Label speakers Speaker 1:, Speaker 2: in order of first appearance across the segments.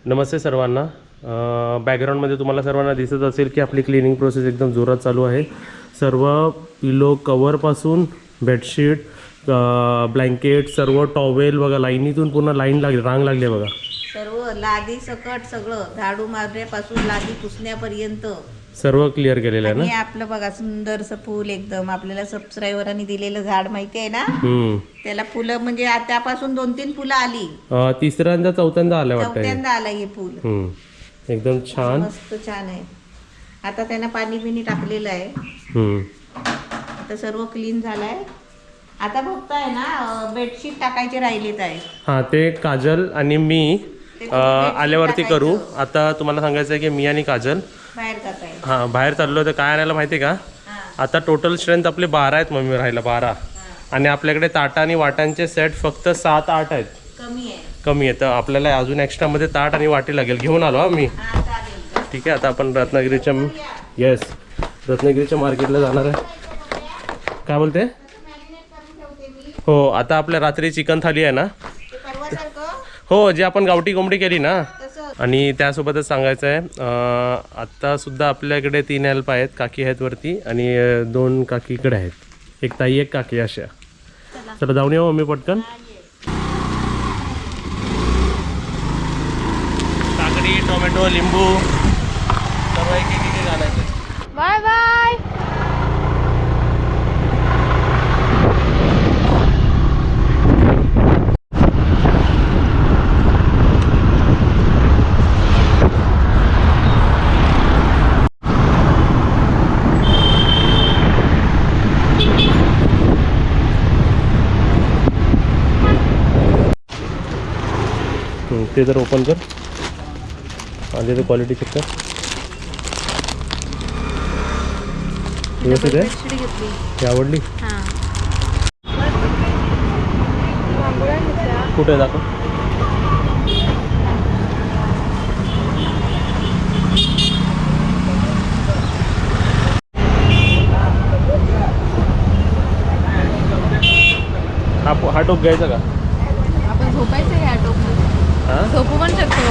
Speaker 1: नमस्ते सर्वांना. बॅकग्राऊंडमध्ये तुम्हाला सर्वांना दिसत असेल की आपली क्लिनिंग प्रोसेस एकदम जोरात चालू आहे. सर्व पिलो कवरपासून बेडशीट, ब्लँकेट, सर्व टॉवेल बघा लाईनीतून पूर्ण लाईन लागली, रांग लागली आहे बघा.
Speaker 2: सर्व लादी सकट सगळं झाडू मारण्यापासून लादी पुसण्यापर्यंत
Speaker 1: सर्व क्लिअर केलेलं आहे
Speaker 2: आणि
Speaker 1: ना.
Speaker 2: आपलं बघा सुंदरसं फूल एकदम आपल्याला सबस्क्रायबरांनी दिलेलं झाड माहिती आहे ना. त्याला फुलं म्हणजे त्यापासून 2-3 फुलं आली.
Speaker 1: तिसऱ्यांदा चौथ्यांदा आलं वाटतं.
Speaker 2: चौथ्यांदा आलं हे फुल.
Speaker 1: एकदम छान,
Speaker 2: मस्त छान आहे. आता त्यांना पाणी बिणी टाकलेलं आहे. आता सर्व क्लीन झालंय. आता फक्त आहे ना बेडशीट टाकायचे राहिलेत आहे.
Speaker 1: हां, ते काजल आणि मी आल्यावरती करू. आता तुम्हाला सांगायचं आहे की मी आणि काजल
Speaker 2: बाहेर जात आहे.
Speaker 1: हां बाहेर चाललो होतो. काय आणायला माहिती आहे का, आता टोटल स्ट्रेंथ आपले 12 आहेत मम्मी राहायला 12, आणि आपल्याकडे ताटा आणि वाटांचे सेट फक्त 7-8 आहेत. कमी आहे. तर आपल्याला अजून एक्स्ट्रामध्ये ताट आणि वाटी लागेल. घेऊन आलो हा मी. ठीक आहे. आता आपण रत्नागिरीच्या मार्केटला जाणार आहे. काय बोलते? हो, आता आपल्या रात्री चिकन थाली आहे ना. हो, जे आपण गावठी कोंबडी केली ना. आणि त्यासोबतच सांगायचं आहे, आत्तासुद्धा आपल्याकडे 3 हेल्प आहेत. काकी आहेत वरती आणि 2 काकी इकडे आहेत. एक ताई एक काकी अशा. चला जाऊन येऊ मम्मी पटकन. काकडी, टोमॅटो, लिंबू सर्व एक घालायचं.
Speaker 3: Bye bye.
Speaker 1: ते जर ओपन कर आणि ते क्वालिटी चेक कर. व्यवस्थित आहे. ती आवडली. कुठे दाखव. हा टोप घ्यायचा का?
Speaker 3: आपण झोपायचं या टोपमध्ये.
Speaker 1: हां,
Speaker 3: झोपू पण शकतो.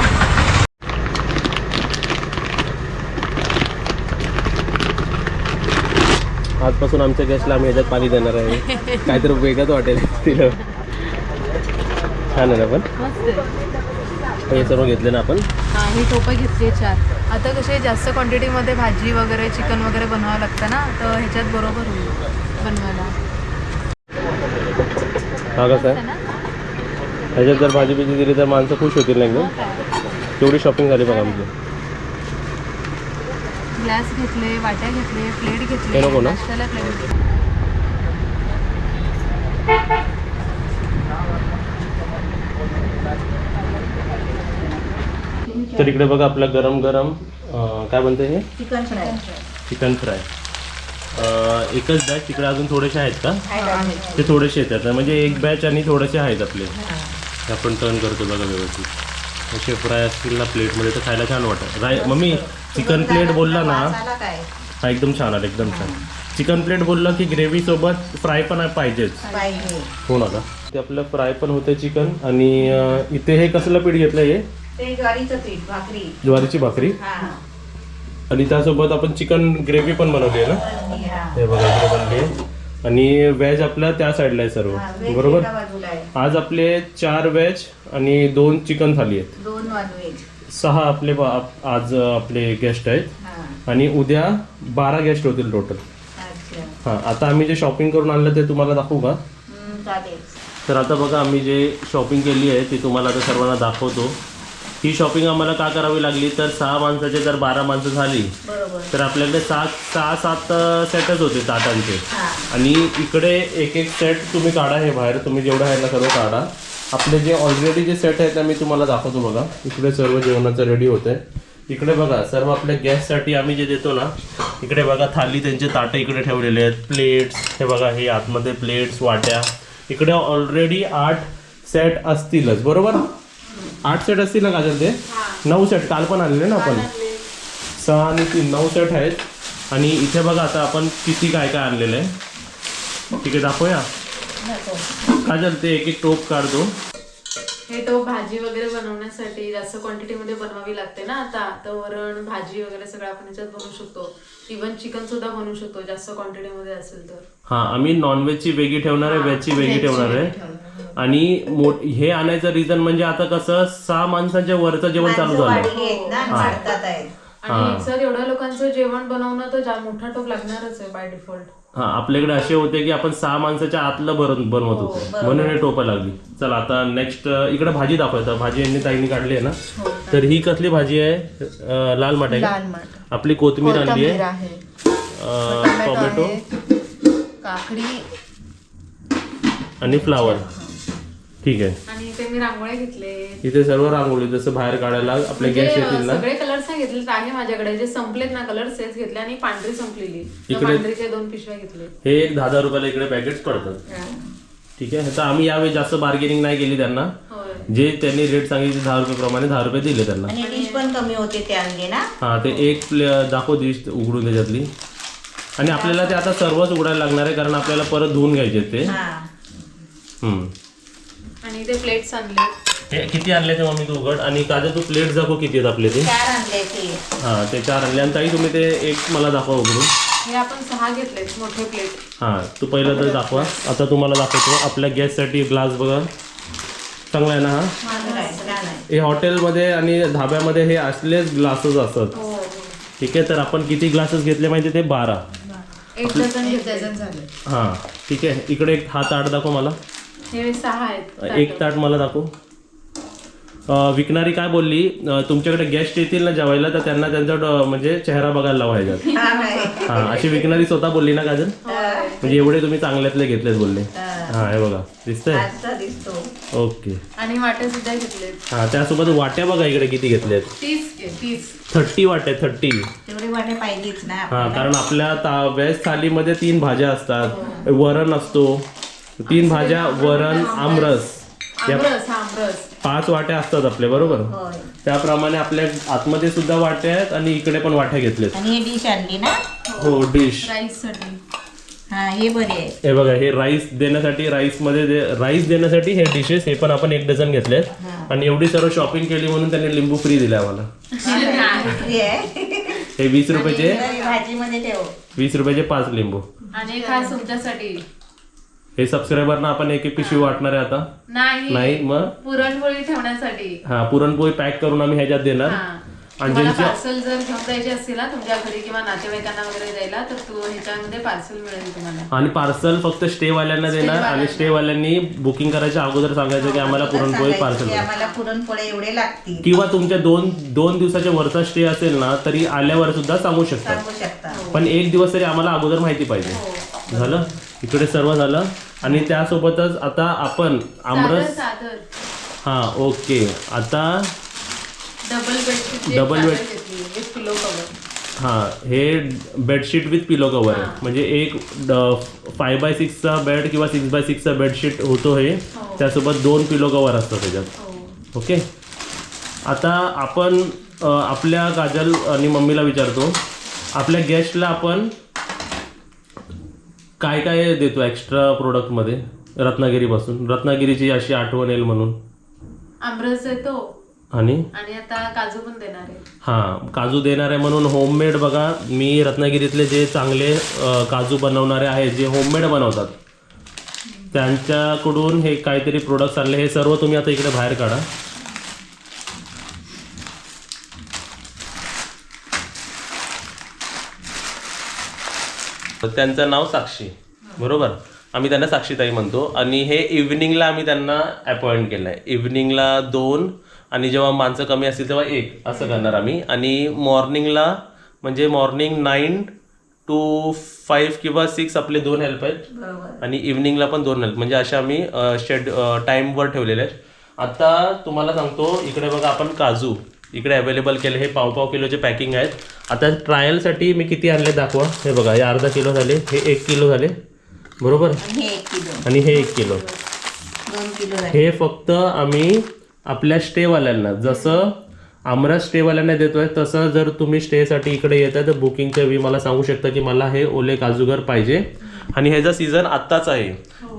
Speaker 1: आजपासून आमच्या गॅसला आम्ही ह्याच्यात पाणी देणार आहे. काहीतरी वेगळंच वाटेल तिला. छान आहे ना. पण
Speaker 3: मस्त.
Speaker 1: हे सर्व घेतले ना आपण.
Speaker 3: हां, ही टोपं घेतली 4. आता कसे जास्त क्वांटिटीमध्ये भाजी वगैरे चिकन वगैरे बनवावं लागतं ना, तर ह्याच्यात बरोबर होईल बनवायला.
Speaker 1: हा कसं आहे, ह्याच्यात जर भाजी बिजी दिली तर माणसं खुश होतील ना एकदम. तेवढी शॉपिंग झाली बघा आमची.
Speaker 3: ग्लास घेतले, वाट्या घेतले, प्लेट
Speaker 1: हे
Speaker 3: घेतले,
Speaker 1: नको ना?
Speaker 3: नाश्त्याला प्लेट.
Speaker 1: तर इकडे बघा आपलं गरम गरम काय म्हणते हे
Speaker 2: चिकन फ्राय.
Speaker 1: Chicken fry. एकच बॅच तिकडे अजून थोडेसे आहेत का? ते थोडेसे येतात म्हणजे एक बॅच आणि थोडेसे आहेत आपले. आपण टर्न करतो बघा व्यवस्थित. असे फ्राय असतील ना प्लेटमध्ये तर खायला छान वाटतं. मम्मी चिकन प्लेट बोलला ना, हा एकदम छान आला, एकदम छान. चिकन प्लेट बोललं की ग्रेव्ही सोबत फ्राय पण पाहिजेच. हो ना का. ते आपलं फ्राय पण होतं चिकन. आणि इथे हे कसलं पीठ घेतलं? हे
Speaker 2: ते ज्वारीचं पीठ, भाकरी,
Speaker 1: ज्वारीची भाकरी. आणि त्यासोबत आपण चिकन ग्रेव्ही पण बनवली आहे ना. हे बघा इकडे बनली. आणि व्हेज आपल्या त्या साईडला आहे सर्व. बरोबर. आज आपले 4 व्हेज आणि 2 चिकन थाली आहेत.
Speaker 2: 2 नॉनव्हेज.
Speaker 1: 6 आपले आज आपले गेस्ट आहेत. आणि उद्या 12 गेस्ट होतील टोटल. हां, आता आम्ही जे शॉपिंग करून आणलं ते तुम्हाला दाखवू का? तर आता बघा आम्ही जे शॉपिंग केली आहे ती तुम्हाला आता सर्वांना दाखवतो. ही शॉपिंग आम्हाला का करावी लागली तर 6 माणसाचे जर 12 माणसं झाली तर आपल्याकडे 6-7 सेटच होते ताटांचे. आणि इकडे एक सेट तुम्ही काढा. हे बाहेर तुम्ही जेवढं आहे ना सर्व काढा. आपले जे ऑलरेडी जे सेट आहेत ना मी तुम्हाला दाखवतो बघा. इकडे सर्व जेवणाचं रेडी होतं आहे. इकडे बघा सर्व आपल्या गॅससाठी आम्ही जे देतो ना, इकडे बघा थाली त्यांचे ताटं इकडे ठेवलेले आहेत. प्लेट्स हे बघा, हे आतमध्ये प्लेट्स, वाट्या. इकडे ऑलरेडी 8 सेट असतीलच. बरोबर. 8 सेट असतील ना काजल? ते 9 सेट काल पण आणले ना आपण. 6 आणि 3 9 सेट आहेत. आणि इथे बघा आता आपण किती काय काय आणलेलं आहे. ठीक आहे दाखवूया काजल. ते एक एक टोप काढतो.
Speaker 3: हे टोप भाजी वगैरे बनवण्यासाठी जास्त क्वांटिटीमध्ये बनवावी लागते ना आता, तर वरण भाजी वगैरे सगळं आपण याच्यात बनवू शकतो. इव्हन चिकन सुद्धा बनवू शकतो जास्त क्वांटिटीमध्ये असेल तर.
Speaker 1: हा, आम्ही नॉनव्हेजची वेगळी ठेवणार आहे, व्हेजची वेगळी ठेवणार आहे. आणि हे आणायचं रिझन म्हणजे आता कसं 6 माणसांच्या वरचं जेवण चालू झालं.
Speaker 2: वाढली आहेत ना, वाढतात आहेत.
Speaker 3: आणि सर एवढ्या लोकांचं जेवण बनवणं तर मोठा टोप लागणारच आहे बाय डिफॉल्ट.
Speaker 1: हा, आपल्याकडे असे होते की आपण 6 माणसाच्या आतलं बनवत होतो, म्हणून हे टोपं लागली. चला आता नेक्स्ट इकडे भाजी दाखवतो. भाजी यांनी ताईंनी काढली आहे ना. तर ही कसली भाजी आहे? लाल माठ आहे का? आपली कोथिंबीर आणली आहे, टोमॅटो,
Speaker 3: काकडी
Speaker 1: आणि फ्लावर. ठीक आहे.
Speaker 3: आणि इथे मी रांगोळ्या घेतले.
Speaker 1: इथे सर्व रांगोळी जसं बाहेर काढायला आपले गेस्ट येतील ना.
Speaker 3: सगळे कलर्स नाही घेतले आहे माझ्याकडे, जे संपलेत ना कलर्स तेच घेतले. आणि पांढरी संपलेली, पांढरीचे 2 पिशव्या घेतले.
Speaker 1: हे एक 10,000 रुपयाला इकडे पॅकेट पडतात. ठीक आहे. तर आम्ही यावेळी जास्त बार्गेनिंग नाही केली त्यांना. जे त्यांनी रेट सांगितले 10 रुपये प्रमाणे 10 रुपये दिले त्यांना.
Speaker 2: आणि डिश पण कमी होते ते आणले ना.
Speaker 1: हा, ते एक दाखव डिश उघडून त्याच्यातली. आणि आपल्याला ते आता सर्वच उघडायला लागणार आहे कारण आपल्याला परत धुवून घ्यायचे ते.
Speaker 3: आणि ते प्लेट्स आणले.
Speaker 1: हे किती आणले ते मम्मी तू उघड. आणि काजल तू प्लेट दाखव किती आहेत आपले ते.
Speaker 2: 4 आणले ते.
Speaker 1: हा, ते 4 आणले. आणि ताई तुम्ही ते एक मला दाखवा उघडून.
Speaker 3: हे आपण 6 घेतलेत मोठे प्लेट.
Speaker 1: हा, तू पहिलं तर दाखवा. आता तुम्हाला दाखवतो आपल्या गॅससाठी ग्लास बघा. चांगला आहे ना हा. हे हॉटेलमध्ये आणि धाब्यामध्ये हे असलेच ग्लासेस असतात. ठीक आहे. तर आपण किती ग्लासेस घेतले माहिती ते 12.
Speaker 3: 1 डझन झाले.
Speaker 1: हा, ठीक आहे. इकडे एक हा ताट दाखव मला.
Speaker 3: हे 6 आहेत.
Speaker 1: एक ताट मला दाखव. विकणारी काय बोलली, तुमच्याकडे गेस्ट येतील ना जेवायला तर त्यांना त्यांचा म्हणजे चेहरा बघायला लावायचा. हा, अशी विकणारी स्वतः बोलली ना काजल. म्हणजे एवढे तुम्ही चांगल्यातले घेतलेत बोलले. हा, हे बघा दिसतंय. ओके.
Speaker 3: आणि वाटे सुद्धा घेतलेत.
Speaker 1: हा, त्यासोबत वाट्या बघा इकडे किती घेतल्यात. 30 वाट्या. 30
Speaker 2: तेवढी वाटे पाहिजेच ना.
Speaker 1: हा, कारण आपल्या व्हेज थालीमध्ये 3 भाज्या असतात, वरण असतो, 3 भाज्या, वरण, आमरस. 5 वाट्या असतात आपल्या बरोबर. त्याप्रमाणे आपल्या आतमध्ये सुद्धा वाट्या आहेत आणि इकडे पण वाट्या घेतल्यात.
Speaker 2: आणि हे डिश आणली ना.
Speaker 1: हो, डिश.
Speaker 2: हा, हे बरे आहे.
Speaker 1: हे बघा, हे राईस देण्यासाठी, राईस देण्यासाठी हे डिशेस. हे पण आपण 1 डझन घेतलेत. आणि एवढी सर्व शॉपिंग केली म्हणून त्यांनी लिंबू फ्री दिले आम्हाला. हे 20 रुपयाचे
Speaker 2: भाजीमध्ये ठेव.
Speaker 1: 20 रुपयाचे 5 लिंबू.
Speaker 3: आणि खास तुमच्यासाठी
Speaker 1: हे सबस्क्रायबरना आपण एक पिशवी वाटणार आहे आता. नाही मग
Speaker 3: पुरणपोळी ठेवण्यासाठी.
Speaker 1: हा, पुरणपोळी पॅक करून आम्ही ह्याच्यात देणार. आणि ज्यांची
Speaker 3: पार्सल जर घेऊन जायचे असतील ना तुमच्या घरी किंवा नातेवाईकांना वगैरे द्यायला तर ह्याच्यामध्ये पार्सल मिळेल तुम्हाला.
Speaker 1: आणि पार्सल फक्त स्टे वाल्यांना देणार. आणि स्टे वाल्यांनी बुकिंग करायच्या अगोदर सांगायचं की आम्हाला पुरणपोळी पार्सल,
Speaker 2: आम्हाला पुरणपोळी एवढे लागतील.
Speaker 1: किंवा तुमच्या 2 दिवसाच्या वरचा स्टे असेल ना तरी आल्यावर सुद्धा सांगू शकता. पण 1 दिवस तरी आम्हाला अगोदर माहिती पाहिजे. झालं, इकडे सर्व झालं. आणि त्यासोबतच आता आपण आमरस. हा, ओके. आता डबल बेड
Speaker 3: पिलो कव्हर.
Speaker 1: हा, हे बेडशीट विथ पिलो कव्हर आहे. म्हणजे एक 5x6चा बेड किंवा 6x6चा बेडशीट होतो हे. त्यासोबत 2 पिलो कव्हर असतात त्याच्यात. ओके. आता आपण आपल्या काजल आणि मम्मीला विचारतो, आपल्या गेस्टला आपण काय काय देतो एक्स्ट्रा प्रोडक्टमध्ये रत्नागिरीपासून. रत्नागिरीची अशी आठवण येईल म्हणून
Speaker 3: आमरस देतो.
Speaker 1: आणि
Speaker 3: आता काजू पण देणार आहे.
Speaker 1: हां, काजू देणार आहे म्हणून होममेड. बघा, मी रत्नागिरीतले जे चांगले काजू बनवणारे आहेत, जे होममेड बनवतात, त्यांच्याकडून हे काहीतरी प्रोडक्ट्स आणले. हे सर्व तुम्ही आता इकडे बाहेर काढा. त्यांचं नाव साक्षी, बरोबर. आम्ही त्यांना साक्षीताई म्हणतो. आणि हे इव्हनिंगला आम्ही त्यांना अपॉइंट केलं आहे. इव्हनिंगला 2 आणि जेव्हा माणसं कमी असतील तेव्हा 1 असं करणार आम्ही. आणि मॉर्निंगला म्हणजे मॉर्निंग 9 to 5 किंवा 6 आपले 2 हेल्प आहेत. आणि इव्हनिंगला पण 2 हेल्प. म्हणजे अशा आम्ही टाईमवर ठेवलेले आहेत. आता तुम्हाला सांगतो, इकडे बघा आपण काजू इकडे अवेलेबल केले. हे 1.5 किलोचे पॅकिंग आहेत. आता ट्रायलसाठी मी किती आणले दाखवा. हे बघा, हे अर्धा किलो झाले, हे 1 किलो झाले, बरोबर. आणि हे 1 किलो.
Speaker 2: 2 किलो.
Speaker 1: हे फक्त आम्ही आपल्या स्टेवाल्यांना, जसं आमरस स्टेवाल्यांना देतोय तसं जर तुम्ही स्टेसाठी इकडे येत आहे तर बुकिंगच्या वेळी मला सांगू शकता की मला हे ओले काजूगर पाहिजे. आणि ह्याचा सीझन आत्ताच आहे,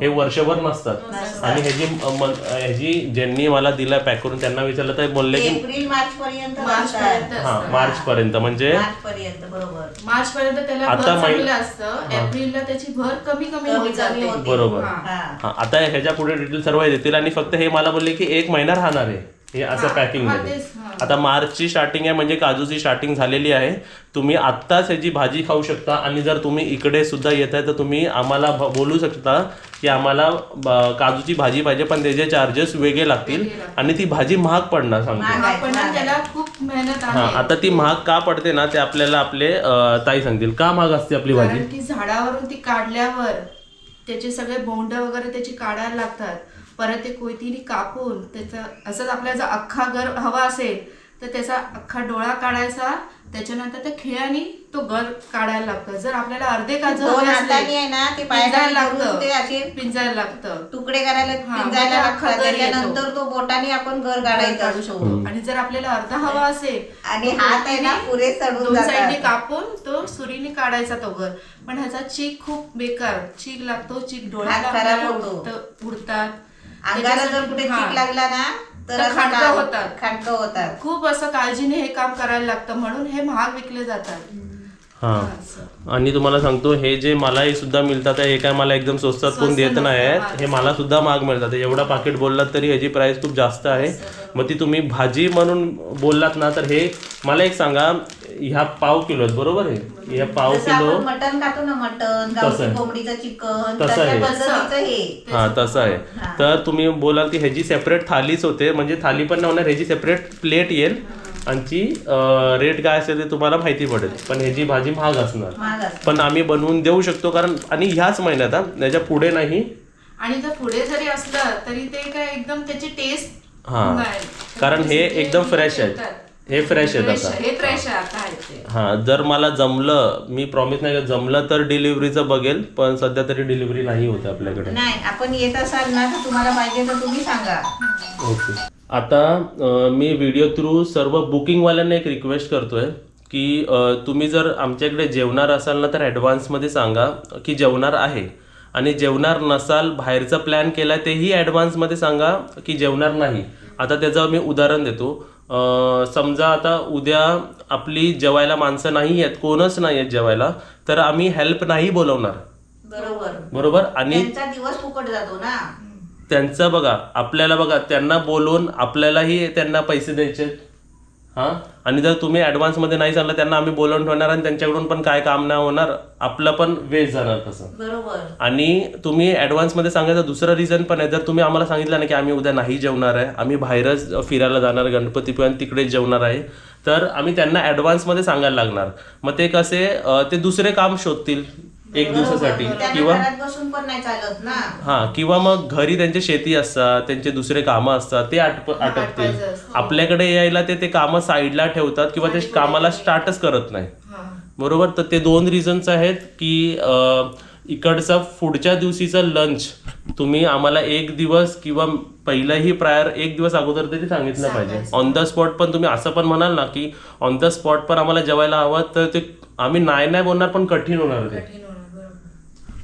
Speaker 1: हे वर्षभर नसतात. आणि ह्याची ज्यांनी मला दिला पॅक करून त्यांना विचारलं तर बोलले की
Speaker 2: एप्रिल मार्च पर्यंत
Speaker 1: मार्च पर्यंत, म्हणजे
Speaker 2: बरोबर
Speaker 3: मार्च पर्यंत त्याला
Speaker 1: आता
Speaker 3: भर चांगलं असतं, एप्रिलला त्याची भर कमी कमी होत जाते.
Speaker 1: बरोबर. हा, आता ह्याच्या पुढे डिटेल सर्व देतील. आणि फक्त हे मला बोलले की 1 महिना राहणार आहे हे असं पॅकिंग मध्ये. आता मार्चची स्टार्टिंग आहे, म्हणजे काजूची स्टार्टिंग झालेली आहे. तुम्ही आत्ताच ह्याची भाजी खाऊ शकता. आणि जर तुम्ही इकडे सुद्धा येत आहे तर तुम्ही आम्हाला बोलू शकता की आम्हाला काजूची भाजी पाहिजे, पण त्याचे चार्जेस वेगळे लागतील आणि ती भाजी महाग पडणार सांगतो.
Speaker 3: पण त्याला खूप मेहनत आहे.
Speaker 1: हा, आता ती महाग का पडते ना ते आपल्याला आपले ताई सांगतील. का महाग असते आपली भाजी?
Speaker 3: कारण की झाडावरून ती काढल्यावर त्याचे सगळे बोंड वगैरे त्याची काढायला लागतात. परत ते कोयतीने कापून त्याचं असंच आपल्याला जर अख्खा गर हवा असेल तर त्याचा अख्खा डोळा काढायचा, त्याच्यानंतर त्या खिळ्याने तो गर काढायला लागतं. जर आपल्याला अर्धे काजू हवे असले
Speaker 2: ना ते
Speaker 3: पिंजायला
Speaker 2: ते असे
Speaker 3: लागतं, पिंजायला लागतं,
Speaker 2: तुकडे करायला पिंजायला लागतात. त्याच्यानंतर तो बोटाने आपण घर काढायचा
Speaker 3: काढू शकतो. आणि जर आपल्याला अर्धा हवा असेल
Speaker 2: आणि हात आहे ना पुरे चढून
Speaker 3: दोन
Speaker 2: जातात.
Speaker 3: साईडने कापून तो सुरीने काढायचा तो घर. पण ह्याचा चीक खूप बेकार चीक लागतो, चीक डोळ्याला
Speaker 2: हात खराब
Speaker 3: आपल्याला
Speaker 2: होतो.
Speaker 3: उडतात.
Speaker 2: अंगाला जर कुठे चीक लागला ना तर असं
Speaker 3: खांडकं होतात.
Speaker 2: खांडकं होतात.
Speaker 3: खूप असं काळजीने हे काम करायला लागतं, म्हणून हे महाग विकले जातात.
Speaker 1: हा, आणि तुम्हाला सांगतो हे जे मलाही सुद्धा मिळतात हे काय मला एकदम स्वस्तात कोण देत नाही आहेत, हे मला सुद्धा महाग मिळतात. एवढा पाकिट बोललात तरी ह्याची प्राइस खूप जास्त आहे. मग ती तुम्ही भाजी म्हणून बोललात ना तर हे मला एक सांगा, ह्या पाव किलो आहेत बरोबर आहे? ह्या पाव किलो
Speaker 2: मटन खातो ना, मटन गावठी कोंबडीचं चिकन
Speaker 1: तसं आहे.
Speaker 2: पद्धतीचं हे.
Speaker 1: हा, तसं आहे. तर तुम्ही बोलाल की ह्याची सेपरेट थालीच होते, म्हणजे थाली पण नाही होणार, ह्याची सेपरेट प्लेट येईल आणि रेट काय असेल ते तुम्हाला माहिती पडेल. पण ह्याची भाजी महाग असणार, पण आम्ही बनवून देऊ शकतो. कारण आणि ह्याच महिन्यात त्याच्या पुढे नाही.
Speaker 3: आणि जर पुढे जरी असलं तरी ते काय एकदम त्याची टेस्ट
Speaker 1: कारण हे एकदम फ्रेश आहेत, हे फ्रेश आहेत आता.
Speaker 3: हे फ्रेश आहे आता आहे.
Speaker 1: हा, जर मला जमलं, मी प्रॉमिस नाही का, जमलं तर डिलिव्हरीचं बघेल, पण सध्या तरी डिलिव्हरी नाही होते आपल्याकडे.
Speaker 2: नाही, आपण येत असाल ना तर तुम्हाला पाहिजे तर तुम्ही सांगा.
Speaker 1: ओके. आता मी व्हिडिओ थ्रू सर्व बुकिंगवाल्यांना एक रिक्वेस्ट करतोय की तुम्ही जर आमच्याकडे जेवणार असाल ना तर ॲडव्हान्समध्ये सांगा की जेवणार आहे. आणि जेवणार नसाल, बाहेरचा प्लॅन केला तेही ॲडव्हान्समध्ये सांगा की जेवणार नाही. आता त्याचं मी उदाहरण देतो. समजा आता उद्या आपली जेवायला माणसं नाही आहेत, कोणच नाही आहेत जेवायला, तर आम्ही हेल्प नाही बोलवणार. बरोबर. आणि
Speaker 2: त्यांचा दिवस फुकट जातो ना.
Speaker 1: त्यांचं बघा, आपल्याला बघा, त्यांना बोलवून आपल्यालाही त्यांना पैसे द्यायचे. हां, आणि जर तुम्ही ॲडव्हान्समध्ये नाही सांगलं त्यांना आम्ही बोलवून ठेवणार आणि त्यांच्याकडून पण काय काम नाही होणार, आपलं पण वेस्ट जाणार तसं.
Speaker 2: बरोबर.
Speaker 1: आणि तुम्ही ॲडव्हान्समध्ये सांगायचं दुसरं रिझन पण आहे. जर तुम्ही आम्हाला सांगितलं ना की आम्ही उद्या नाही जेवणार आहे, आम्ही बाहेरच फिरायला जाणार, गणपतीपर्यंत तिकडेच जेवणार आहे, तर आम्ही त्यांना ॲडव्हान्समध्ये सांगायला लागणार. मग ते कसे ते दुसरे काम शोधतील एक दिवसासाठी, किंवा
Speaker 2: बसून पण नाही चालत ना.
Speaker 1: हा, किंवा मग घरी त्यांचे शेती असतात, त्यांचे दुसरे कामं असतात, ते आटपतील. आपल्याकडे यायला ते कामं साईडला ठेवतात किंवा ते कामाला स्टार्टच करत नाही. बरोबर. तर ते 2 रिझन्स आहेत की इकडचा पुढच्या दिवशीचं लंच तुम्ही आम्हाला 1 दिवस किंवा पहिलाही प्रायर 1 दिवस अगोदर तरी सांगितलं पाहिजे. ऑन द स्पॉट पण तुम्ही असं पण म्हणाल ना की ऑन द स्पॉट पण आम्हाला जेवायला हवं, तर ते आम्ही नाही बोलणार, पण कठीण होणार ते.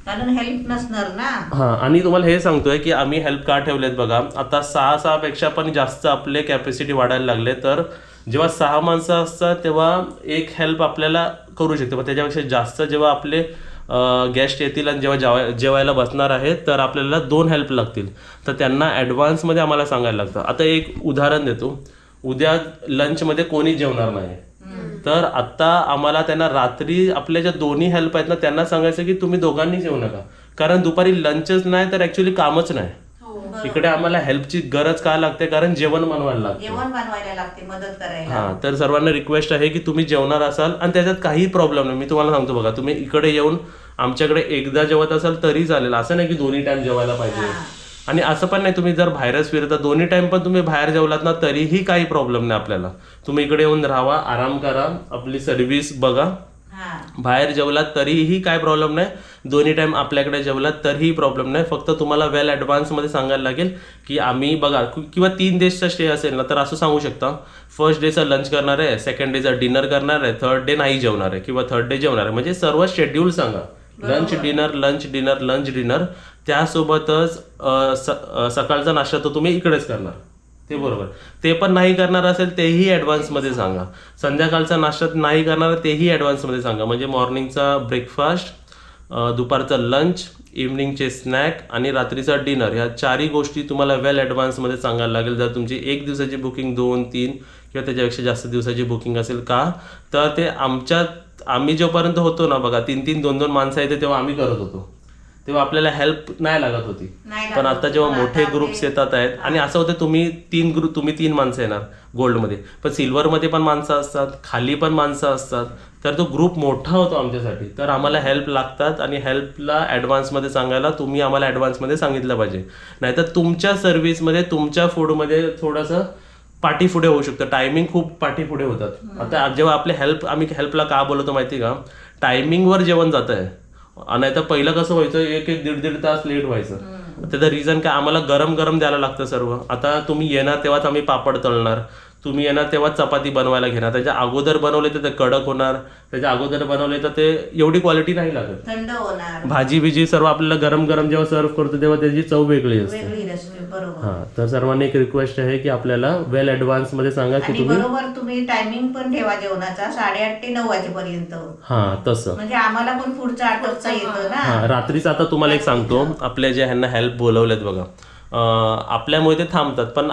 Speaker 2: कारण हेल्प नसणार ना.
Speaker 1: हा, आणि तुम्हाला हे सांगतोय की आम्ही हेल्प का ठेवलेत बघा. आता 6 पेक्षा पण जास्त आपले कॅपॅसिटी वाढायला लागले, तर जेव्हा 6 माणसं असतात तेव्हा एक हेल्प आपल्याला करू शकते. पण त्याच्यापेक्षा जास्त जेव्हा आपले गेस्ट येतील आणि जेव्हा जेवायला बसणार आहेत तर आपल्याला 2 हेल्प लागतील, तर त्यांना ॲडव्हान्समध्ये आम्हाला सांगायला लागतं. आता एक उदाहरण देतो. उद्या लंचमध्ये कोणी जेवणार नाही, तर आता आम्हाला त्यांना रात्री आपल्या ज्या दोन्ही हेल्प आहेत ना त्यांना सांगायचं की तुम्ही दोघांनी जेवू नका, कारण दुपारी लंचच नाही तर ॲक्च्युली कामच नाही. इकडे आम्हाला हेल्पची गरज का लागते, कारण जेवण बनवायला लागते,
Speaker 2: मदत करायला.
Speaker 1: हा, तर सर्वांना रिक्वेस्ट आहे की तुम्ही जेवणार असाल आणि त्याच्यात काही प्रॉब्लेम नाही. मी तुम्हाला सांगतो बघा, तुम्ही इकडे येऊन आमच्याकडे एकदा जेवत असाल तरी चालेल, असं नाही की 2 टाइम जेवायला पाहिजे. आणि असं पण नाही तुम्ही जर बाहेरच फिरता 2 टाइम पण तुम्ही बाहेर जेवलात ना तरीही काही प्रॉब्लेम नाही आपल्याला. तुम्ही इकडे येऊन राहा, आराम करा, आपली सर्व्हिस बघा. बाहेर जेवलात तरीही काय प्रॉब्लेम नाही, 2 टाइम आपल्याकडे जेवलात तरीही प्रॉब्लेम नाही. फक्त तुम्हाला वेल ॲडव्हान्समध्ये सांगायला लागेल की आम्ही बघा, किंवा 3 डेजचा स्टे असेल ना तर असं सांगू शकता, फर्स्ट डेचा लंच करणार आहे, सेकंड डेचा डिनर करणार आहे, थर्ड डे नाही जेवणार आहे, किंवा थर्ड डे जेवणार आहे, म्हणजे सर्व शेड्यूल सांगा लंच डिनर त्यासोबतच सकाळचा नाश्ता तर तुम्ही इकडेच करणार, ते बरोबर. ते पण नाही करणार असेल तेही ॲडव्हान्समध्ये सांगा. संध्याकाळचा नाश्ता नाही करणार तेही ॲडव्हान्समध्ये सांगा. म्हणजे मॉर्निंगचा ब्रेकफास्ट, दुपारचा लंच, इव्हनिंगचे स्नॅक आणि रात्रीचा डिनर, ह्या चारही गोष्टी तुम्हाला वेल ॲडव्हान्समध्ये सांगायला लागेल. जर तुमची 1 दिवसाची बुकिंग 2, 3 किंवा त्याच्यापेक्षा जास्त दिवसाची बुकिंग असेल का, तर ते आम्ही जोपर्यंत होतो ना बघा, 3-3, 2-2 माणसं येते तेव्हा आम्ही करत होतो, तेव्हा आपल्याला हेल्प नाही लागत होती. पण आता जेव्हा मोठे ग्रुप्स येतात आहेत आणि असं होतं तुम्ही 3 माणसं येणार गोल्डमध्ये, पण सिल्वरमध्ये पण माणसं असतात, खाली पण माणसं असतात, तर तो ग्रुप मोठा होतो आमच्यासाठी. तर आम्हाला हेल्प लागतात आणि हेल्पला ॲडव्हान्समध्ये सांगायला तुम्ही आम्हाला ॲडव्हान्समध्ये सांगितलं पाहिजे. नाहीतर तुमच्या सर्व्हिसमध्ये, तुमच्या फूडमध्ये थोडंसं पाठीपुढे होऊ शकतं, टायमिंग खूप पाठीपुढे होतात. आता जेव्हा आम्ही हेल्पला का बोलवतो माहिती का, टायमिंगवर जेवण जात आहे. नाही तर पहिलं कसं व्हायचं, 1-1, 1.5 तास लेट व्हायचं. त्याचं रिझन काय, आम्हाला गरम गरम द्यायला लागतं सर्व. आता तुम्ही येणार तेव्हाच आम्ही पापड तळणार, तुम्ही येणार तेव्हाच चपाती बनवायला घेणार. त्याच्या अगोदर बनवले तर ते कडक होणार, त्याच्या अगोदर बनवले तर ते एवढी क्वालिटी नाही लागत,
Speaker 2: थंड होणार.
Speaker 1: भाजी बिजी सर्व आपल्याला गरम गरम जेव्हा सर्व करतो तेव्हा त्याची चव वेगळी असते.
Speaker 2: बरोबर.
Speaker 1: हा, तर सर्वांनी एक रिक्वेस्ट आहे की आपल्याला वेल ॲडव्हान्स मध्ये सांगा की तुम्ही
Speaker 2: बरोबर तुम्ही टायमिंग पण ठेवा जेवणाचा 8:30 ते 9 वाजेपर्यंत.
Speaker 1: हा तसं
Speaker 2: म्हणजे आम्हाला पण पुढचा आठवडा येतो ना.
Speaker 1: हा, रात्रीचं आता तुम्हाला एक सांगतो, आपल्या जे ह्यांना हेल्प बोलवलेत बघा, आपल्यामुळे ते थांबतात, पण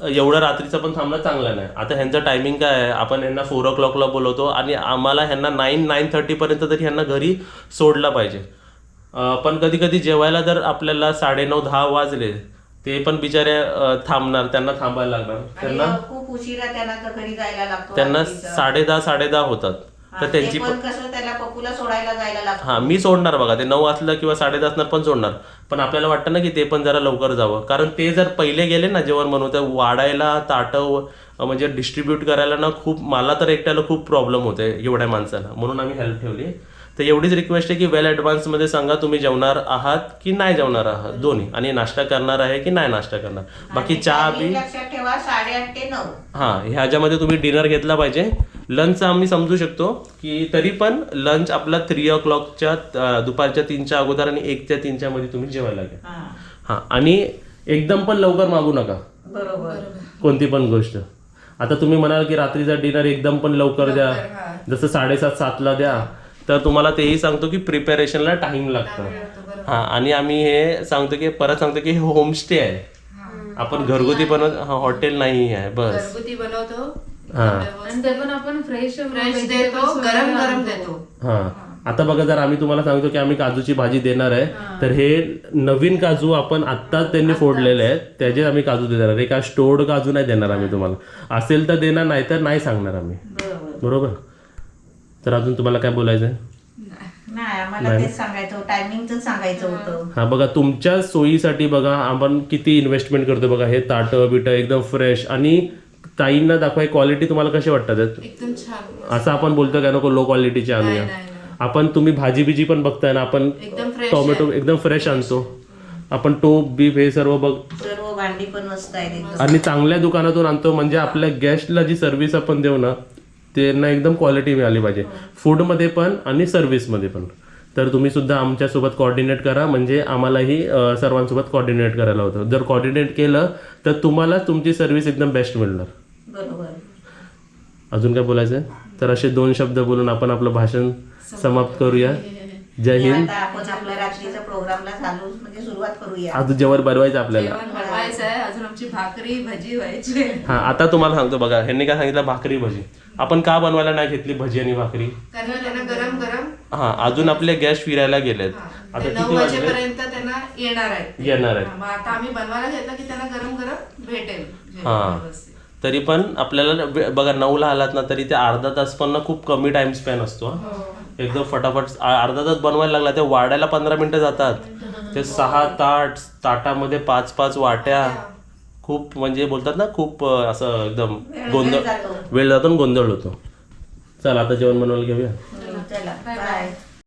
Speaker 1: एवढं रात्रीचं पण थांबणं चांगलं नाही. आता ह्यांचं टायमिंग काय आहे, आपण ह्यांना 4 o'clockला बोलवतो आणि आम्हाला ह्यांना 9-9:30 पर्यंत तरी ह्यांना घरी सोडलं पाहिजे. पण कधी कधी जेवायला जर आपल्याला 9:30-10 वाजले, ते पण बिचारे थांबणार, त्यांना थांबायला लागणार, त्यांना
Speaker 2: खूप उशिरा त्यांना घरी जायला लागतो,
Speaker 1: त्यांना 10:30 होतात. तर त्यांची
Speaker 2: पण कसं त्याला पप्पूला सोडायला जायला लागतं.
Speaker 1: हा, मी सोडणार बघा, ते 9 असलं किंवा 10:30 असणार पण सोडणार. पण आपल्याला वाटतं ना की ते पण जरा लवकर जावं, कारण ते जर पहिले गेले ना जेवण बनवून, तर वाढायला ताटं म्हणजे डिस्ट्रीब्यूट करायला ना खूप, मला तर एकट्याला खूप प्रॉब्लेम होते एवढ्या माणसाला, म्हणून आम्ही हेल्प ठेवली. तर एवढीच रिक्वेस्ट आहे की वेल ॲडव्हान्समध्ये सांगा तुम्ही जेवणार आहात की नाही जेवणार आहात, दोन्ही, आणि नाश्ता करणार आहे की नाही नाश्ता करणार. बाकी चहा बी
Speaker 2: लक्षात ठेवा 8:30 ते 9.
Speaker 1: हां, ह्याच्यामध्ये तुम्ही डिनर घेतला पाहिजे. लंच आम्ही समजू शकतो की तरी पण लंच आपला 3 o'clockच्या दुपारच्या 3च्या अगोदर आणि 1च्या 3च्या मध्ये तुम्ही जेवायला घ्या. हां, आणि एकदम पण लवकर मागू नका
Speaker 2: बरोबर.
Speaker 1: कोणती पण गोष्ट. आता तुम्ही म्हणाल की रात्रीचा डिनर एकदम पण लवकर द्या, जसं 7:30-7ला द्या, तर तुम्हाला तेही सांगतो की प्रिपरेशनला टाइम लागतं. हां, आणि आम्ही हे सांगतो की परत सांगतो की हे होमस्टे आहे, आपण घरगुती हॉटेल नाही आहे, बस
Speaker 3: घरगुती बनवतो.
Speaker 1: हां,
Speaker 4: आणि ते पण आपण फ्रेश
Speaker 3: देतो, गरम गरम देतो.
Speaker 1: हां. आता बघा, जर आम्ही तुम्हाला सांगतो की आम्ही काजूची भाजी देणार आहे, तर हे नवीन काजू आपण आत्ताच त्यांनी फोडलेले आहेत, त्याचे आम्ही काजू देणार. हे काय स्टोर्ड काजू नाही देणार आम्ही तुम्हाला, असेल तर देणार, नाही तर नाही सांगणार आम्ही. बरोबर. तर अजून तुम्हाला काय बोलायचं आहे?
Speaker 2: नाही, आम्हाला तेच सांगायचं, टायमिंगच सांगायचं होतं.
Speaker 1: हा, बघा तुमच्या सोयीसाठी बघा आपण किती इन्व्हेस्टमेंट करतो बघा. हे ताटं बिटं एकदम फ्रेश, आणि ताईंना दाखवाय क्वालिटी तुम्हाला कशी वाटतात
Speaker 3: एकदम छान.
Speaker 1: असं आपण बोलतो काय नको लो क्वालिटीचे आणूया. आपण तुम्ही भाजी बिजी पण बघताय ना, आपण टोमॅटो एकदम फ्रेश आणतो, आपण टोप बीफ हे सर्व
Speaker 2: सर्व भांडी पण मस्त आहेत
Speaker 1: आणि चांगल्या दुकानातून आणतो. म्हणजे आपल्या गेस्टला जी सर्व्हिस आपण देऊ ना, त्यांना एकदम क्वालिटी मिळाली पाहिजे, फूडमध्ये पण आणि सर्व्हिसमध्ये पण. तर तुम्ही सुद्धा आमच्यासोबत कोऑर्डिनेट करा, म्हणजे आम्हालाही सर्वांसोबत कोऑर्डिनेट करायला होतं. जर कोऑर्डिनेट केलं तर तुम्हाला तुमची सर्व्हिस एकदम बेस्ट मिळणार.
Speaker 2: बरोबर.
Speaker 1: अजून काय बोलायचं आहे? तर असे 2 शब्द बोलून आपण आपलं भाषण समाप्त करूया. जय हिंद.
Speaker 2: आता आपण आपल्या रात्रीच्या प्रोग्रामला चालू म्हणजे सुरुवात करूया.
Speaker 1: आज जेवण बनवायचं आपल्याला.
Speaker 3: बनवायचं आहे, अजून आमची भाकरी भजी व्हायची.
Speaker 1: हा, आता तुम्हाला सांगतो बघा, ह्यांनी काय सांगितलं, भाकरी भजी. आपण का बनवायला नाही घेतली भजी आणि भाकरी?
Speaker 3: कारण त्यांना गरम गरम.
Speaker 1: हा, अजून आपले गेस्ट फिरायला गेलेत, आता
Speaker 3: 9
Speaker 1: किती वाजले?
Speaker 3: वाजेपर्यंत त्यांना येणार आहे.
Speaker 1: येणार.
Speaker 3: आता आम्ही बनवायला घेतलं की त्यांना गरम गरम भेटेल.
Speaker 1: हा, तरी पण आपल्याला बघा 9ला आलात ना, तरी ते अर्धा तास पण ना खूप कमी टाइम स्पॅन असतो. एकदम फटाफट अर्धा तास बनवायला लागला, ते वाढायला 15 मिनिटं जातात. ते 6 ताटामध्ये 5-5 वाट्या, खूप म्हणजे बोलतात ना, खूप असं एकदम वेळ जातो, गोंधळ होतो. चला आता जेवण बनवायला घेऊया.
Speaker 2: चला, बाय.